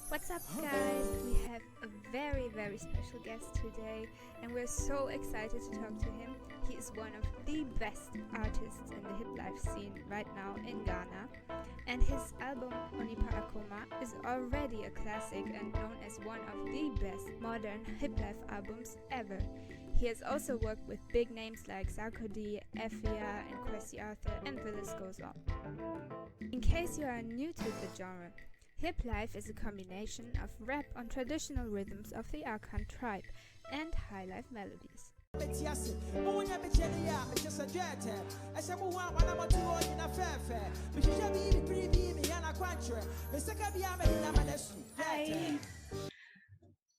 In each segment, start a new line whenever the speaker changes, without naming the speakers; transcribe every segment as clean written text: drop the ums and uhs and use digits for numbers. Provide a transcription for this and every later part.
What's up, guys? We have a very, very special guest today, and we're so excited to talk to him. He is one of the best artists in the hiplife scene right now in Ghana, and his album Onipa Akoma is already a classic and known as one of the best modern hiplife albums ever. He has also worked with big names like Sarkodie, Efya and Kwesi Arthur, and the list goes on. In case you are new to the genre, hiplife is a combination of rap on traditional rhythms of the Akan tribe and highlife melodies. Hi.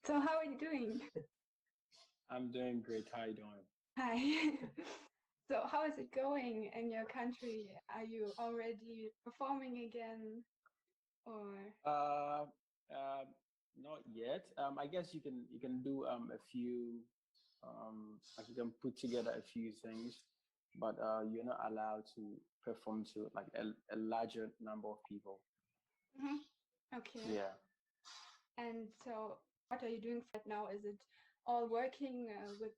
So how are you doing?
I'm doing great. How are you doing?
Hi. So how is it going in your country? Are you already performing again? Or
not yet. I guess you can do a few like you can put together a few things, but you're not allowed to perform to like a larger number of people.
Okay.
Yeah.
And so what are you doing right now? Is it all working with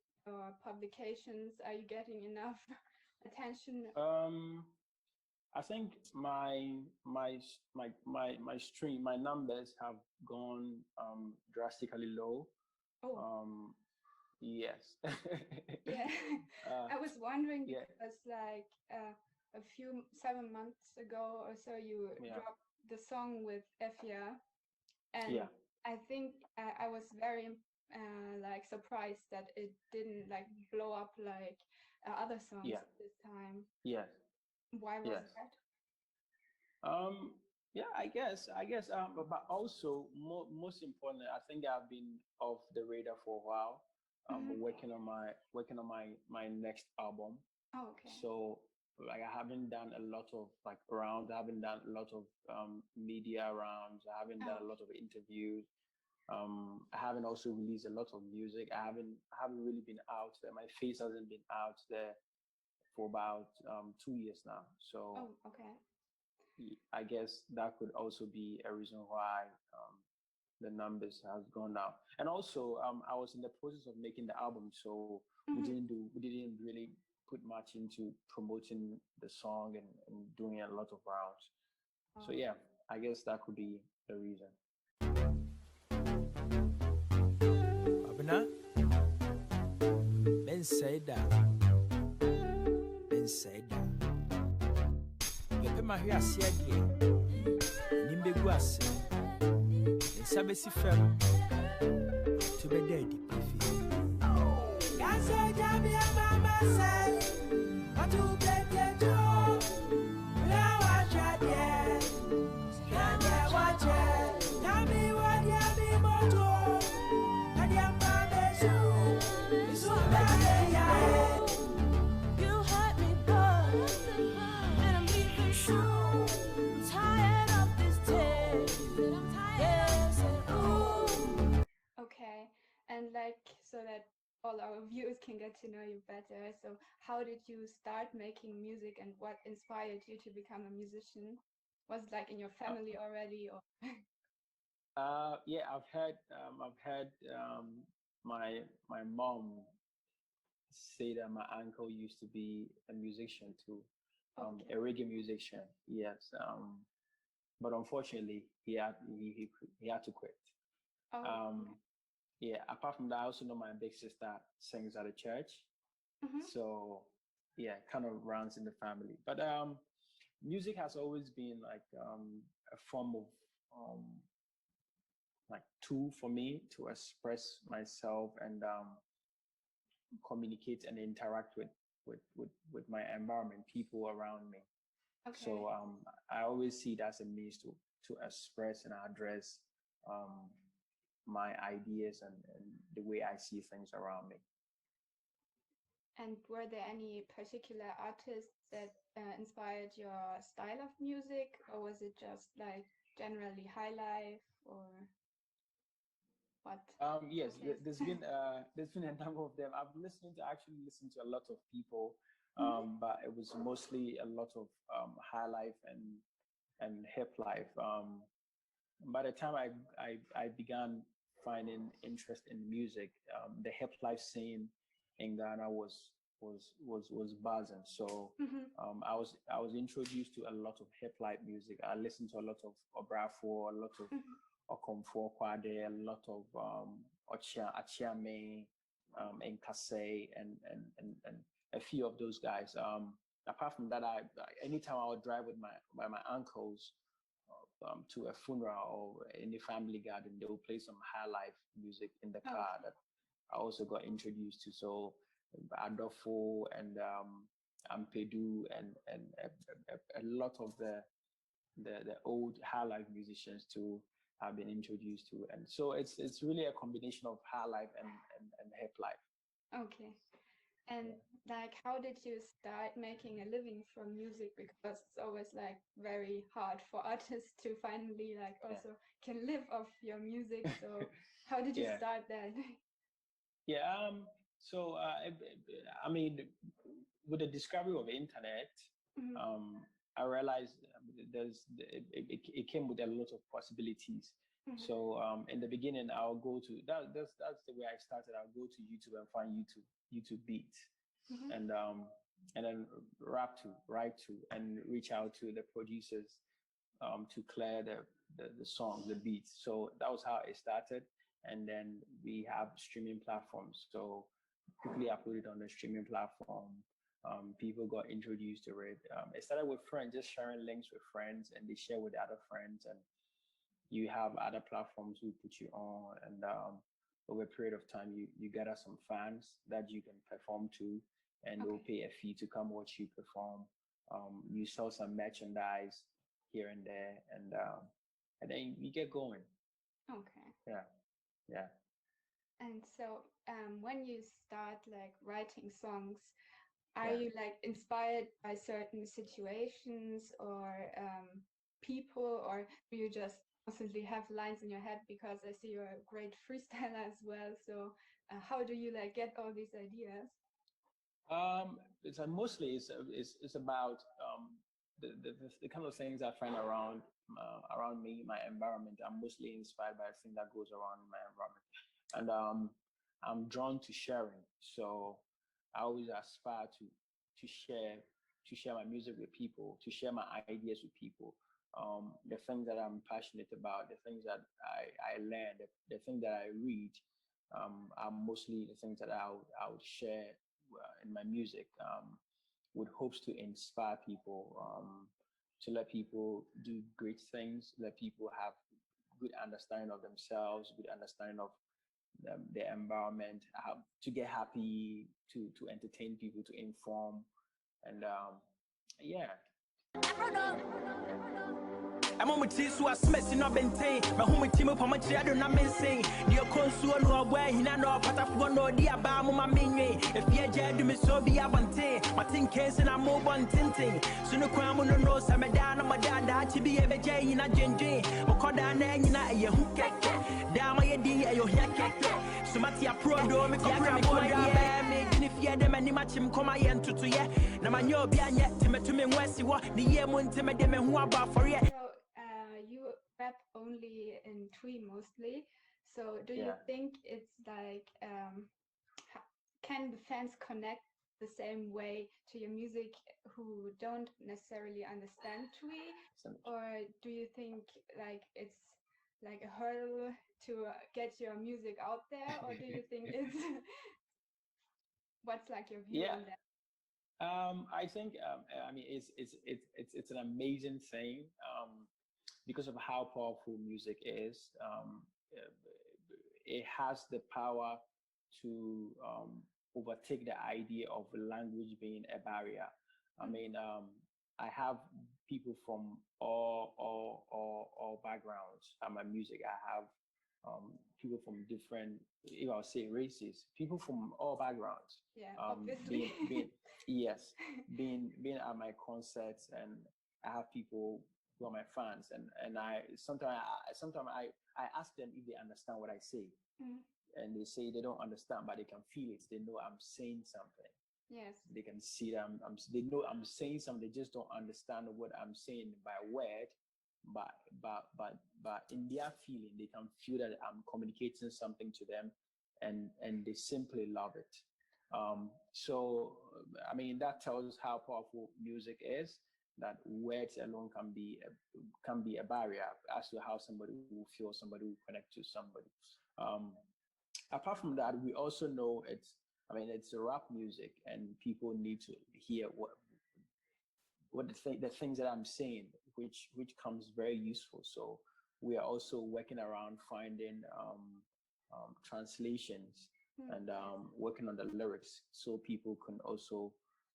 publications? Are you getting enough attention?
I think my stream, my numbers have gone drastically low.
Oh.
Yes.
Yeah. I was wondering
yeah.
because like a few 7 months ago or so you dropped the song with Efya, and I think I was very like surprised that it didn't like blow up like other songs at this time.
Yes.
Why was that?
Yeah, I guess but also most importantly, I think I've been off the radar for a while. Working on my next album.
Oh, okay.
So like I haven't done a lot of like rounds. I haven't done a lot of media rounds. I haven't done a lot of interviews. I haven't also released a lot of music. I haven't really been out there. My face hasn't been out there for about 2 years now. So
okay.
I guess that could also be a reason why the numbers has gone down. And also I was in the process of making the album, so we didn't really put much into promoting the song and doing a lot of rounds. So yeah, I guess that could be the reason.
Abna Mensei Yopema hwe ase adie nimbegu ase nsabesi fam to be dead pifi Gaso jami mama say atu bete jo la wacha die ya wacha nami wadia bi moto adia mama so iso ba ya you hurt me boy and I'm leaving soon. I'm tired of this day. Yes, and ooh.
Okay, and like so that all our viewers can get to know you better. So how did you start making music and what inspired you to become a musician? Was it like in your family already, or?
Yeah, I've heard my mom say that my uncle used to be a musician too, a reggae musician. Yes, but unfortunately he had to quit. Yeah, apart from that, I also know my big sister sings at a church. So yeah, kind of runs in the family. But music has always been like a form of like tool for me to express myself and communicate and interact with my environment, people around me. So I always see it as a means to express and address my ideas and the way I see things around me.
And were there any particular artists that inspired your style of music, or was it just like generally highlife, or? What?
Yes, there's been a number of them. I've actually listened to a lot of people, but it was mostly a lot of high life and hip life. By the time I began finding interest in music, the hip life scene in Ghana was buzzing. So I was introduced to a lot of hip life music. I listened to a lot of Obrafo, a lot of Okomfo Kwade, a lot of Achiame, and Kase, and a few of those guys. Apart from that, anytime I would drive with my uncles to a funeral or any family garden, they would play some high life music in the car that I also got introduced to. So Adolfo and Ampedu and a lot of the old high life musicians too have been introduced to, and so it's really a combination of high life and hip life.
Okay. And like, how did you start making a living from music? Because it's always like very hard for artists to finally like also can live off your music. So how did you start that?
Yeah. So I mean, with the discovery of the internet, I realized it came with a lot of possibilities. So in the beginning, I'll go to that's the way I started. I'll go to YouTube and find YouTube beats, and then write to and reach out to the producers to clear the songs, the beats. So that was how it started. And then we have streaming platforms. So quickly uploaded on the streaming platform. People got introduced to it. It started with friends, just sharing links with friends, and they share with other friends. And you have other platforms who put you on, and over a period of time, you gather some fans that you can perform to, and they'll pay a fee to come watch you perform. You sell some merchandise here and there, and then you get going.
Okay.
Yeah.
And so when you start like writing songs, are you like inspired by certain situations or people, or do you just constantly have lines in your head? Because I see you're a great freestyler as well. So how do you like get all these ideas?
It's mostly it's about the kind of things I find around me, my environment. I'm mostly inspired by the thing that goes around in my environment, and I'm drawn to sharing. So I always aspire to share my music with people, to share my ideas with people. The things that I'm passionate about, the things that I learn, the things that I read, are mostly the things that I would share in my music, with hopes to inspire people, to let people do great things, let people have good understanding of themselves, good understanding of their environment, how to get happy, to entertain people, to inform, and Aprodoo.
I'm on my tea, so I smashing up and tea. My home team up on my chair, and I'm Mensei. Dear Consul, no way, he know Panafricanism, no dear Ibam, my mini. If you're dead, me so be a bante. My tin case and I'm move on tinting. So no crime on the nose, I'm a down, my dad, to be a veggie in a ginger. Mokoda, and I a hook. Down my idea, your hair. So Mattia Aprodoo, me come me, if you're the man, match him come again to ye. Namanyo be an yet to me, Westy, what the year won't tell me them who are for ye.
You rap only in Twi mostly, so do you think it's like can the fans connect the same way to your music who don't necessarily understand Twi, or do you think like it's like a hurdle to get your music out there, or do you think it's what's like your view on that?
I think I mean it's an amazing thing, because of how powerful music is. It has the power to overtake the idea of language being a barrier. I mean, I have people from all backgrounds. My music, I have people from different, if I'll say races, people from all backgrounds.
Yeah, obviously.
being at my concerts, and I have people who are my fans, and I sometimes I ask them if they understand what I say. And they say they don't understand, but they can feel it. They know I'm saying something.
Yes.
They can see that they know I'm saying something. They just don't understand what I'm saying by word, but in their feeling, they can feel that I'm communicating something to them, and they simply love it. So I mean, that tells how powerful music is. That words alone can be a barrier as to how somebody will feel, somebody will connect to somebody. Apart from that, we also know it's a rap music, and people need to hear what the things that I'm saying, which comes very useful. So we are also working around finding translations and working on the lyrics so people can also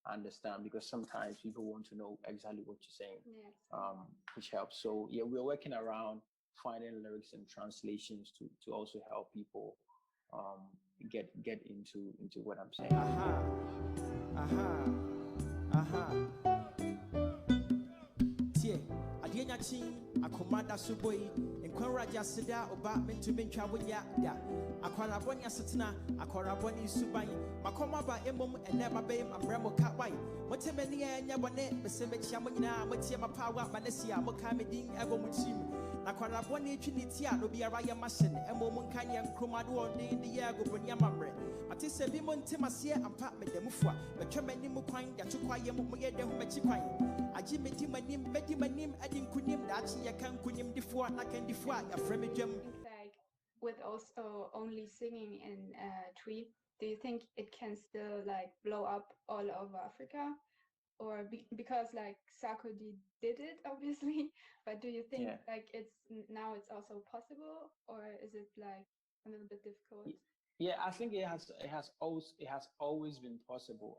understand, because sometimes people want to know exactly what you're saying, which helps. So yeah, we're working around finding lyrics and translations to also help people get into what I'm saying.
Akomada suboi enkwaraja sida oba mentumi ntwa wonya da akwaraboni asetena akwaraboni suban makoma ba emom eneba be amremo kawai motemeni enya bone besemechia monyina motie mapawa manesia mokamedin ego mutim akwaraboni twinitia no biara ya machine emom nkanya nkromado ondin de yego bronia mamre matise bi montemasie ampa medemufua betwemani mu kwan da tukwaye mo yede ho machi kwan aji medimanim adinkunim dachi yakan kunim difua nakan difua ya fremedem.
Like with also only singing in Twi, do you think it can still like blow up all over Africa, or because like Sarkodie did it obviously, but do you think like it's also possible, or is it like a little bit difficult?
Yeah, I think it has always been possible.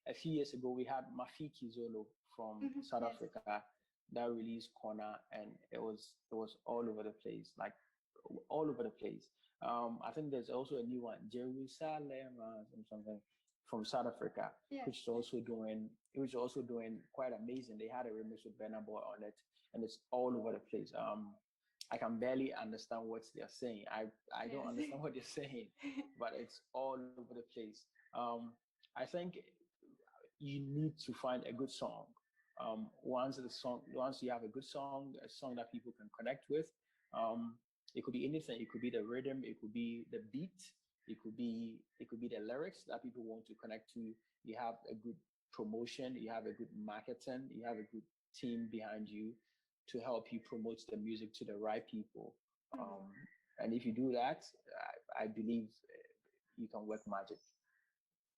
A few years ago, we had Mafiki Zolo from South Africa that released Corner, and it was all over the place, like all over the place. I think there's also a new one, Jerusalem something from South Africa, which is also doing quite amazing. They had a remix with Burna Boy on it, and it's all over the place. I can barely understand what they're saying. I don't understand what they're saying, but it's all over the place. I think you need to find a good song. Once you have a good song, a song that people can connect with, it could be anything. It could be the rhythm, it could be the beat, it could be the lyrics that people want to connect to. You have a good promotion, you have a good marketing, you have a good team behind you to help you promote the music to the right people. And if you do that, I believe you can work magic.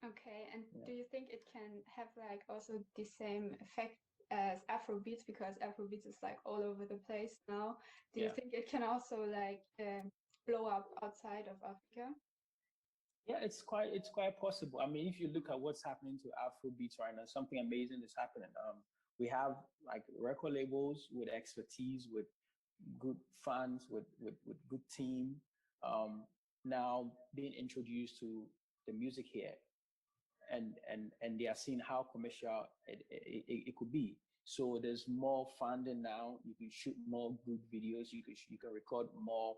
Okay, and do you think it can have like also the same effect as Afrobeats, because Afrobeats is like all over the place now? Do you think it can also like blow up outside of Africa?
Yeah, it's quite possible. I mean, if you look at what's happening to Afrobeats right now, something amazing is happening. We have like record labels with expertise, with good fans, with good team, now being introduced to the music here, and they are seeing how commercial it could be. So there's more funding now. You can shoot more good videos. You can record more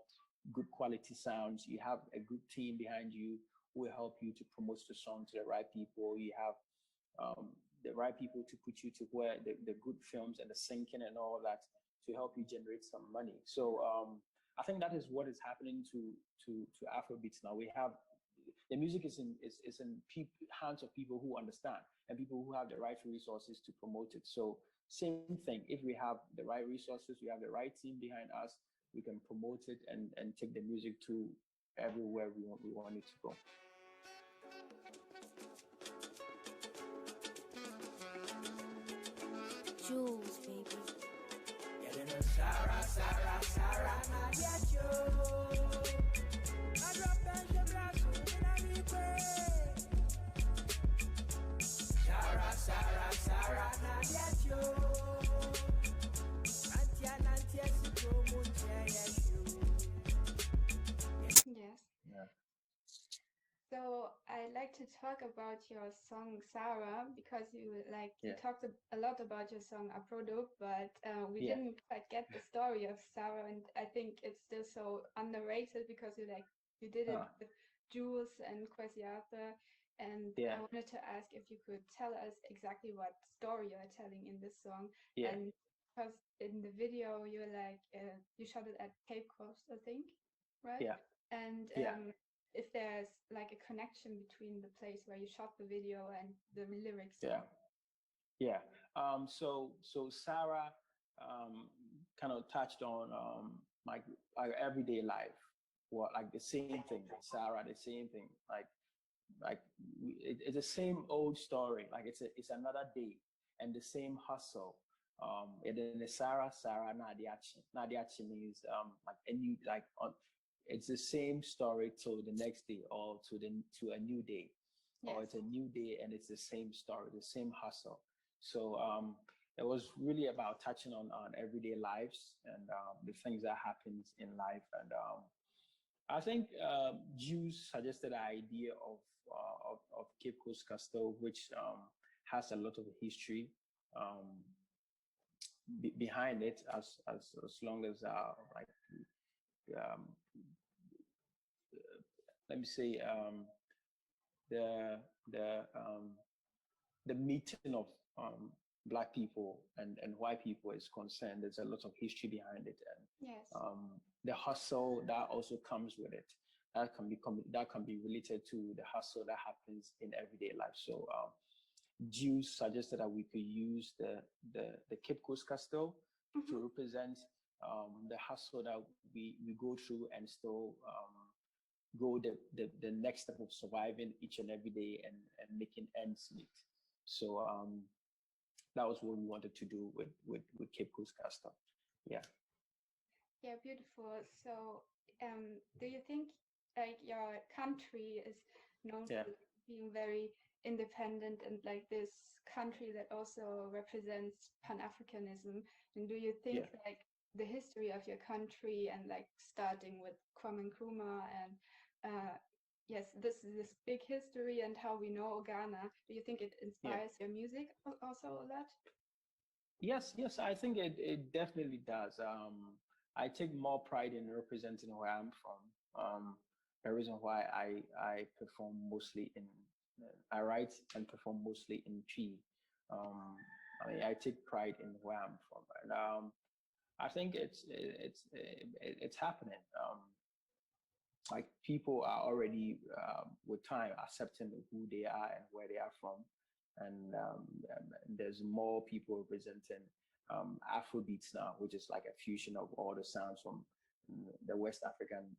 good quality sounds. You have a good team behind you who will help you to promote the song to the right people. You have the right people to put you to where the good films and the syncing and all that to help you generate some money. So I think that is what is happening to Afrobeats now. We have the music is in hands of people who understand and people who have the right resources to promote it. So same thing. If we have the right resources, we have the right team behind us, we can promote it and take the music to everywhere we want it to go.
Jules, baby.
Sarah,
Yes. Yeah. So I I'd like to talk about your song Sarah, because you
Yeah.
talked a lot about your song Aprodoo, but we
Yeah.
didn't quite get the story of Sarah, and I think it's still so underrated because you did it with Jules and Kwesi Arthur, and
Yeah.
I wanted to ask if you could tell us exactly what story you're telling in this song.
Yeah.
And because in the video you're you shot it at Cape Coast, I think, right?
Yeah.
And
Yeah.
if there's like a connection between the place where you shot the video and the lyrics.
Yeah. Yeah. So Sarah kind of touched on like our everyday life, like the same thing. Sarah, the same thing. It's the same old story. Like it's another day and the same hustle. And then the Sarah Nadiachi means like a new it's the same story till the next day or to a new day.
Yes.
Or it's a new day and it's the same story, the same hustle. So it was really about touching on everyday lives and the things that happens in life. And I think Jews suggested the idea of Cape Coast Castle, which has a lot of history behind it, as long as let me say the meeting of Black people and white people is concerned. There's a lot of history behind it, and
yes.
The hustle that also comes with it, that can be related to the hustle that happens in everyday life. So Jews suggested that we could use the Cape Coast Castle to represent the hustle that we go through and still go the next step of surviving each and every day and making ends meet. So that was what we wanted to do with Cape Coast Castle. Yeah.
Yeah, beautiful. So do you think your country is known for being very independent and like this country that also represents Pan-Africanism? And do you think like the history of your country and like starting with Kwame Nkrumah and yes, this big history and how we know Ghana, do you think it inspires your music also a lot?
Yes, I think it definitely does. I take more pride in representing where I'm from. The reason why I perform mostly I write and perform mostly in Twi. I mean, I take pride in where I'm from, and I think it's happening. Like people are already with time accepting who they are and where they are from, and there's more people representing Afrobeats now, which is like a fusion of all the sounds from the West African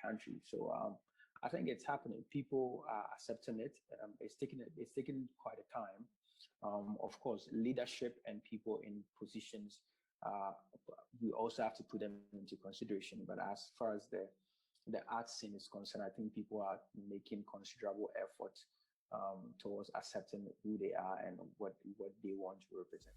country. So I think it's happening. People are accepting it. It's taken quite a time. Of course, leadership and people in positions, we also have to put them into consideration. But as far as the art scene is concerned, I think people are making considerable effort towards accepting who they are and what they want to represent.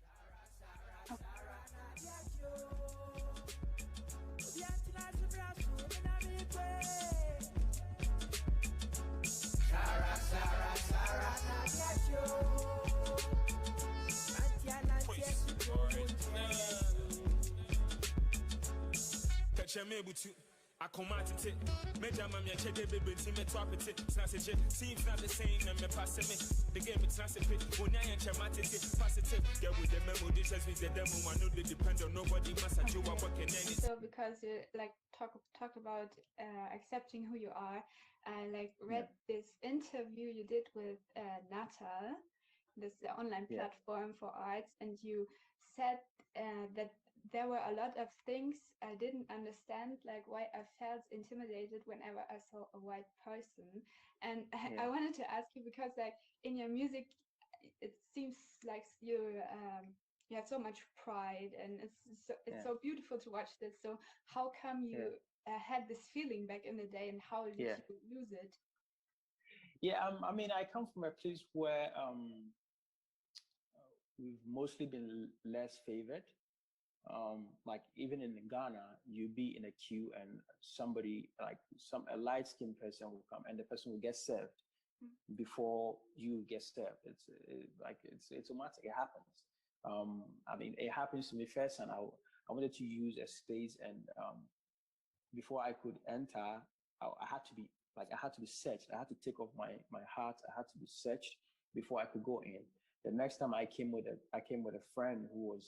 I come out to take Major Mamma check the baby to me top it. Seems not the same and me pass me. The game is not a pit. When I am chamatic, positive. Get with the memo dishes with the demo. I know they depend on nobody. Must do what working any.
So because you like talk about accepting who you are, I like read this interview you did with Natnael, this online platform for arts, and you said that there were a lot of things I didn't understand, like why I felt intimidated whenever I saw a white person. And I wanted to ask you, because like in your music, it seems like you have so much pride, and it's so beautiful to watch this. So how come you had this feeling back in the day, and how did you lose it?
Yeah, I mean, I come from a place where we've mostly been less favored. Like even in Ghana, you be in a queue and somebody like a light-skinned person will come and the person will get served before you get served. It's automatic. It happens. I mean, it happens to me first, and I wanted to use a space, and before I could enter, I had to be searched. I had to take off my hat. I had to be searched before I could go in. The next time I came with a friend who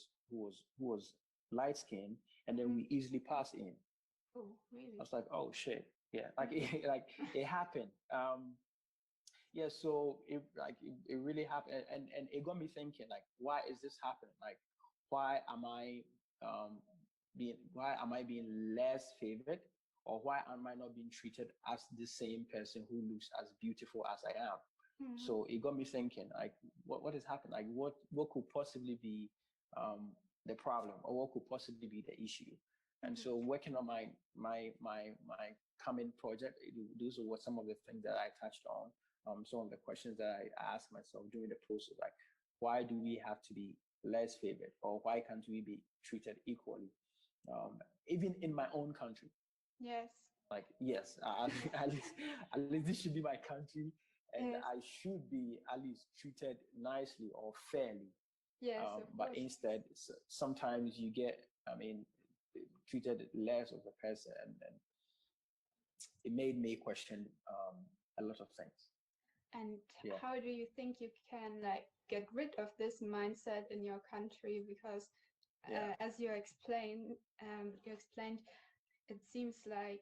was light skinned, and then we easily passed in.
Oh, really?
I was like, oh shit, yeah, it happened. Yeah, so it really happened, and it got me thinking, like, why is this happening? Like, why am I being less favored, or why am I not being treated as the same person who looks as beautiful as I am? So it got me thinking, like, what has happened? Like, what could possibly be the problem, or what could possibly be the issue? And so working on my coming project, those are some of the things that I touched on. Some of the questions that I asked myself during the process, like, why do we have to be less favored, or why can't we be treated equally, even in my own country?
Yes.
Like, yes, at least this should be my country, and
yes.
I should be at least treated nicely or fairly.
Yes,
but instead, sometimes you get, treated less of a person, and it made me question a lot of things.
And how do you think you can get rid of this mindset in your country? Because as you explained, it seems like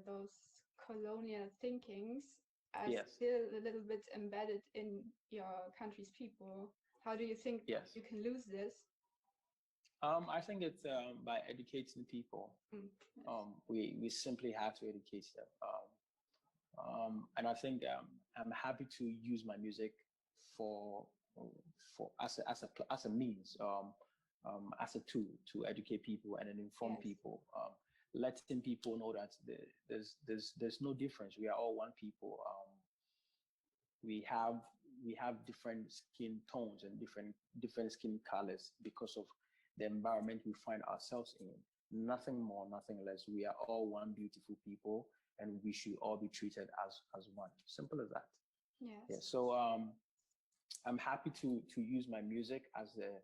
those colonial thinkings are still a little bit embedded in your country's people. How do you think you can lose this?
I think it's by educating people. We simply have to educate them. And I think I'm happy to use my music as a means, as a tool to educate people and then inform people, letting people know that there's no difference. We are all one people. We have different skin tones and different skin colors because of the environment we find ourselves in. Nothing more, nothing less. We are all one beautiful people, and we should all be treated as one. Simple as that.
Yes.
Yeah. So I'm happy to use my music as a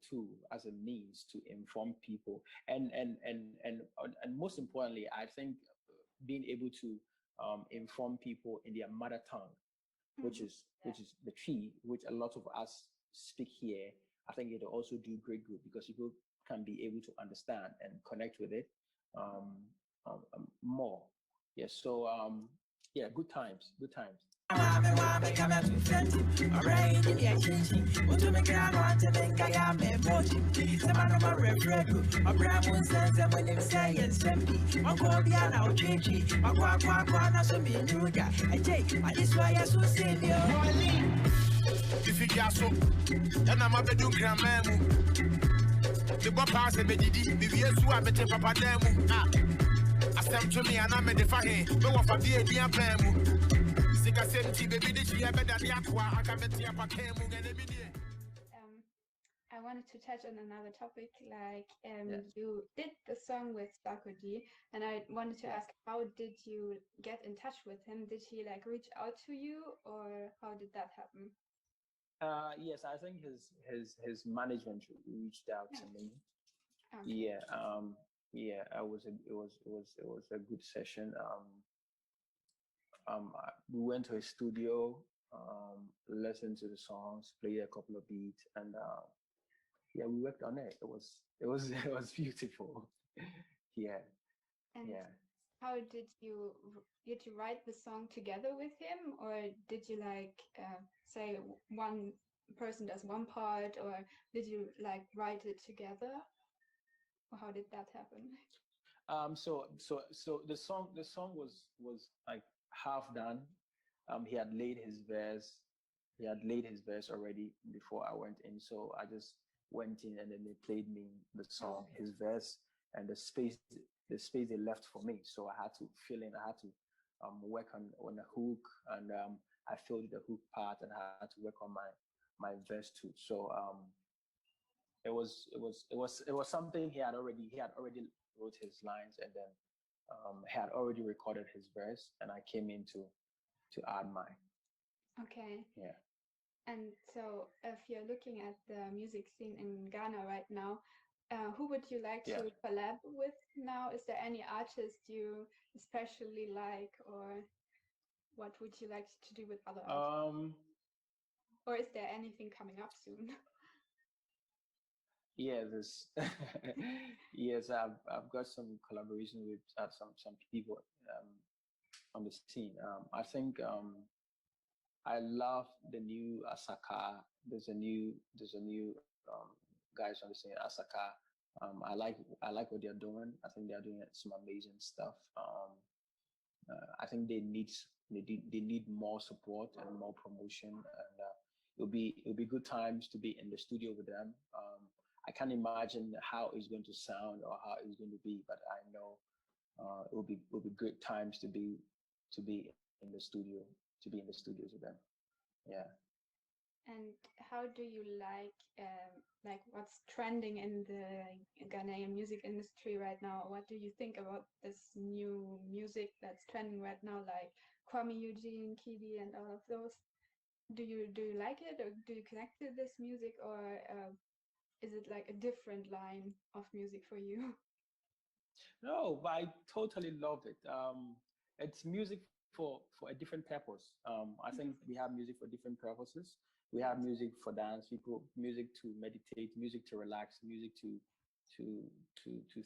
tool, as a means to inform people, and most importantly, I think being able to inform people in their mother tongue, which is the Twi, which a lot of us speak here. I think it'll also do great good because people can be able to understand and connect with it more. Yeah. So good times.
If you got so, then I'm a bit of grandmamma. The papas and Bedidi, be here to have a papa demo. I sent to me and I'm a defiant, no one for the idea pamu. Sick as empty, baby, did she have that aqua? I can bet you up a camo and every day.
I wanted to touch on another topic, you did the song with Sarkodie, and I wanted to ask, how did you get in touch with him? Did he reach out to you, or how did that happen?
Yes, I think his management reached out to me. Okay. Yeah, it was a good session. We went to his studio, listened to the songs, played a couple of beats, and we worked on it. It was beautiful. Yeah.
And how did you write the song together with him, or did you say one person does one part, or did you write it together, or how did that happen?
So the song was half done. He had laid his verse already before I went in, so I just went in and then they played me the song, his verse, and the space they left for me. So I had to fill in. I had to work on the hook, and I filled the hook part, and I had to work on my verse too. So it was something he had already wrote his lines, and then he had already recorded his verse, and I came in to add mine.
Okay.
Yeah.
And so, if you're looking at the music scene in Ghana right now, who would you like to collab with now? Is there any artist you especially like, or what would you like to do with other artists? Or is there anything coming up soon?
Yeah, this yes, I've got some collaboration with some people on the scene. I think I love the new Asaka. There's a new guys on the scene, Asaka. I like what they're doing. I think they're doing some amazing stuff. I think they need more support and more promotion, and it'll be good times to be in the studio with them. I can't imagine how it's going to sound or how it's going to be, but I know it will be good times to be in the studio with them. Yeah.
And how do you like what's trending in the Ghanaian music industry right now? What do you think about this new music that's trending right now, like Kwame, Eugene, Kibi, and all of those? Do you like it, or do you connect to this music, or is it like a different line of music for you?
No, but I totally love it. It's music for a different purpose. I think we have music for different purposes. We have music for dance, music to meditate, music to relax, music to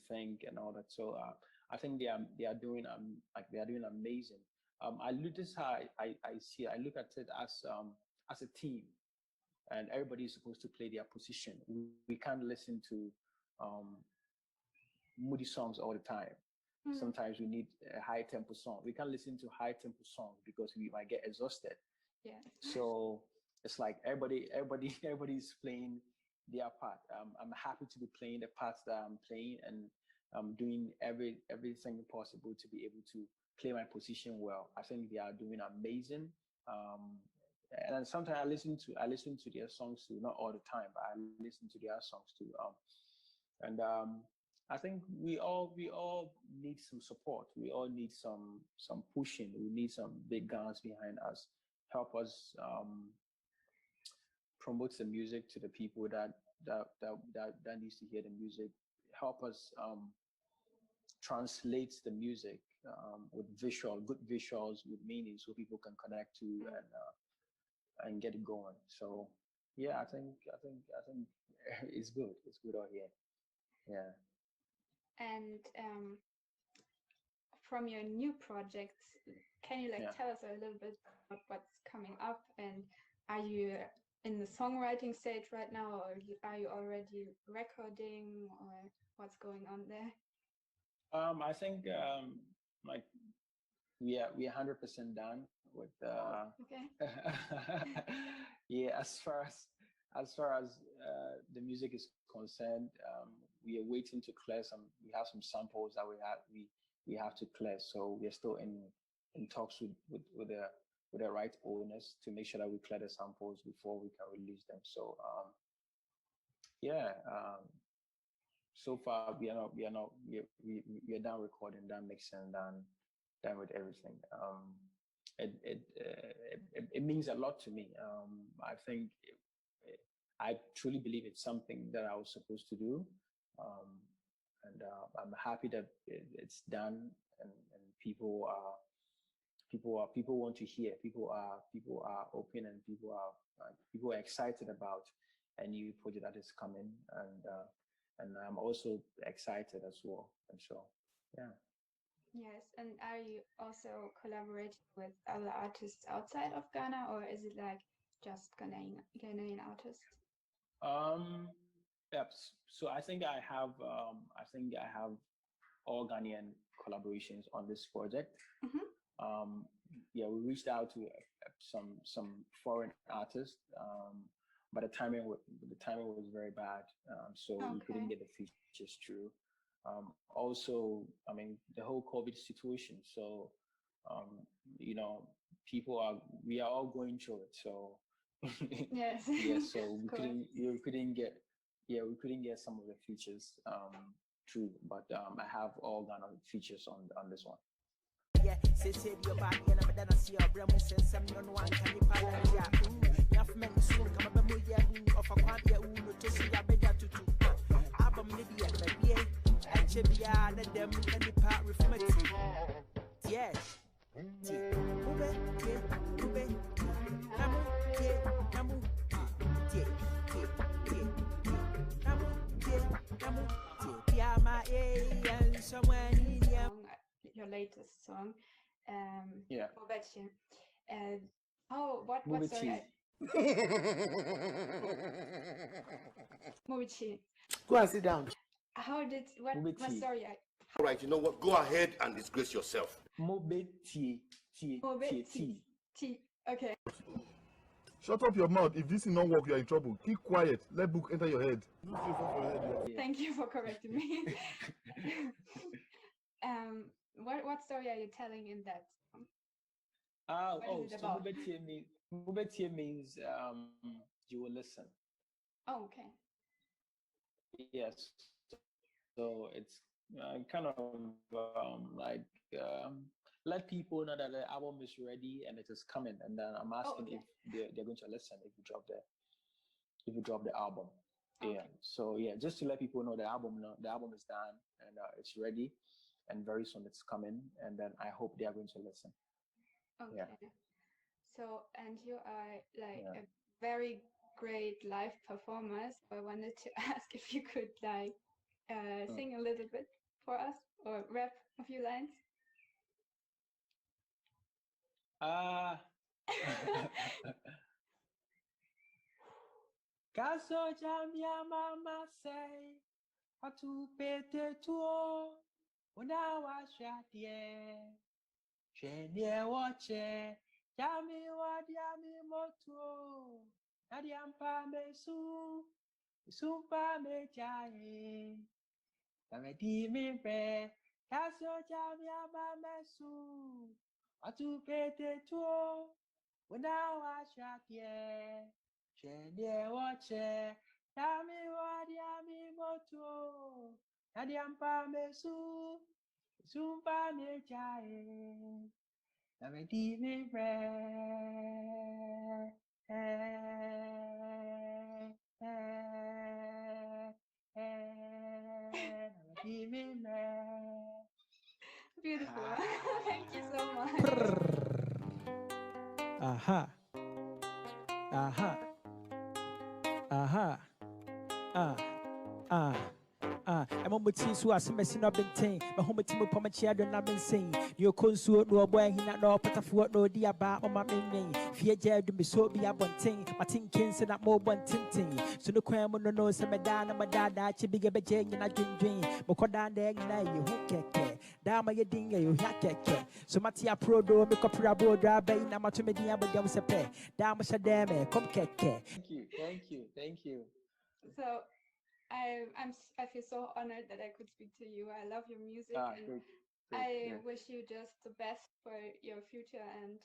think and all that. So I think they are doing amazing. I look this how I see it. I look at it as a team, and everybody is supposed to play their position. We can't listen to um, moody songs all the time. Mm-hmm. Sometimes we need a high tempo song. We can't listen to high tempo songs because we might get exhausted.
Yeah.
So it's like everybody's playing their part. I'm happy to be playing the parts that I'm playing, and I'm doing everything possible to be able to play my position well. I think they are doing amazing. And sometimes I listen to their songs too. Not all the time, but I listen to their songs too. And I think we all need some support. We all need some pushing. We need some big guns behind us, help us promote the music to the people that needs to hear the music. Help us translate the music with good visuals, with meaning, so people can connect to and get it going. So yeah, I think it's good. It's good out here. Yeah.
And from your new projects, can you tell us a little bit about what's coming up? And are you in the songwriting stage right now, or are you already recording, or what's going on there?
I think we are 100% done with
okay.
Yeah, as far as the music is concerned, we are waiting to clear some. We have some samples that we have to clear, so we are still in talks with the right owners to make sure that we clear the samples before we can release them. So so far we are done recording, done mixing, done with everything. It means a lot to me. I think I truly believe it's something that I was supposed to do, and I'm happy that it's done, and people want to hear. People are open, and people are excited about a new project that is coming, and I'm also excited as well. And so, yeah.
Yes, and are you also collaborating with other artists outside of Ghana, or is it just Ghanaian artists?
Yeah. So I think I have all Ghanaian collaborations on this project.
Mm-hmm.
Yeah, we reached out to some foreign artists, but the timing was very bad, so we couldn't get the features through. Also, I mean, the whole COVID situation. So, we are all going through it. So,
yes,
yeah. So we couldn't get some of the features through. But I have all Ghana features on this one.
yeah. Say your body and I'm done. See your brain sense some no one can you pardon ya. Enough men soon come up with ya of a quant ya to see ya better to Album Lydia, baby, and Chibia, and them and the part reformative. Yes.
Your latest song,
Yeah.
What story? Mobichi.
Go and sit down.
What story?
All right, you know what? Go ahead and disgrace yourself.
Mobichi.
Okay.
Shut up your mouth. If this is not work, you are in trouble. Keep quiet. Let book enter your head.
Thank you for correcting me. What story are you telling in that song?
Mobetie means you will listen.
Oh, okay.
Yes. So it's kind of let people know that the album is ready and it is coming, and then I'm asking if they're going to listen if you drop the album.
Okay.
Yeah. So yeah, just to let people know the album is done and it's ready, and very soon it's coming, and then I hope they are going to listen.
Okay.
Yeah.
So, and you are a very great live performer. So I wanted to ask if you could sing a little bit for us or rap a few lines.
Kaso jamia mama say atu pete tuo una washa die chenye wache jami wadiami moto nadiampa mesu sumpa mejae tamedi mimpe kaso jamia mama su atu pete tuo una washa die chenye wache Yami wadiami moto, nadiampa mesu, sumpa mejae, namedi mimbre, namedi mimbre.
Beautiful. Thank you so much.
Aha. I'm on my team, so I see messing up in teen. My home team upon my chair, don't have been saying. Your consort, no boy, he not know, but I forgot no dear about on my main. Fear jail to be so be a one thing. My tin kins and that more one tinting. So no crime on the nose, and my dad, I big a jane and I dream. But down there, you hook Dama ye dinga you hakeke. So Matia Aprodoo make up rabo drive in Amatomedia, but there was a pair. Dama Shadame, come keke.
Thank you.
So I feel so honored that I could speak to you. I love your music, and
Good.
I wish you just the best for your future, and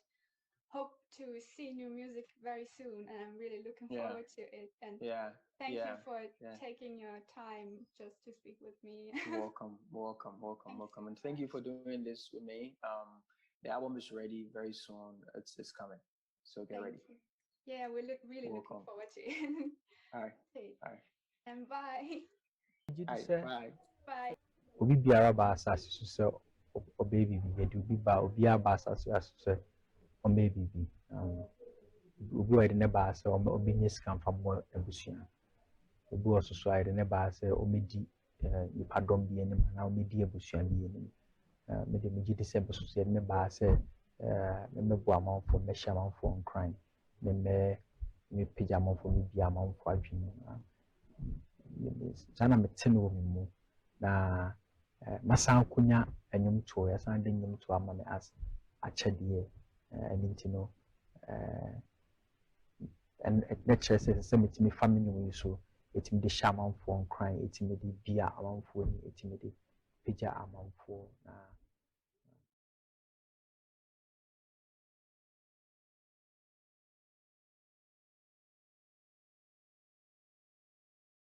hope to see new music very soon. And I'm really looking forward to it. And thank you for taking your time just to speak with me.
Welcome. And thank you for doing this with me. The album is ready very soon. It's coming. So get ready.
You. Yeah, we're really looking forward to it.
All right.
And bye. Bye.
Obi biara ba asase so se obaby bi yedi obi ba obi aba asase so obaby bi obi wa de ne ba se obi nye scan fam mo abusua obi wo so ayde ne ba se omedi nipadom bi enim na omedi abusua bi enim me de meji de se beso se ne ba se me bo amanfo me hia amanfo nkran me pija amanfo me bi amanfo adwene sana metene wo mu na masan kunya enyum to ya san de enyum to ama me as achede entino and lecture says metimi family we so etimi de shaman for crying etimi de bia amanfo ni etimi de pija amanfo na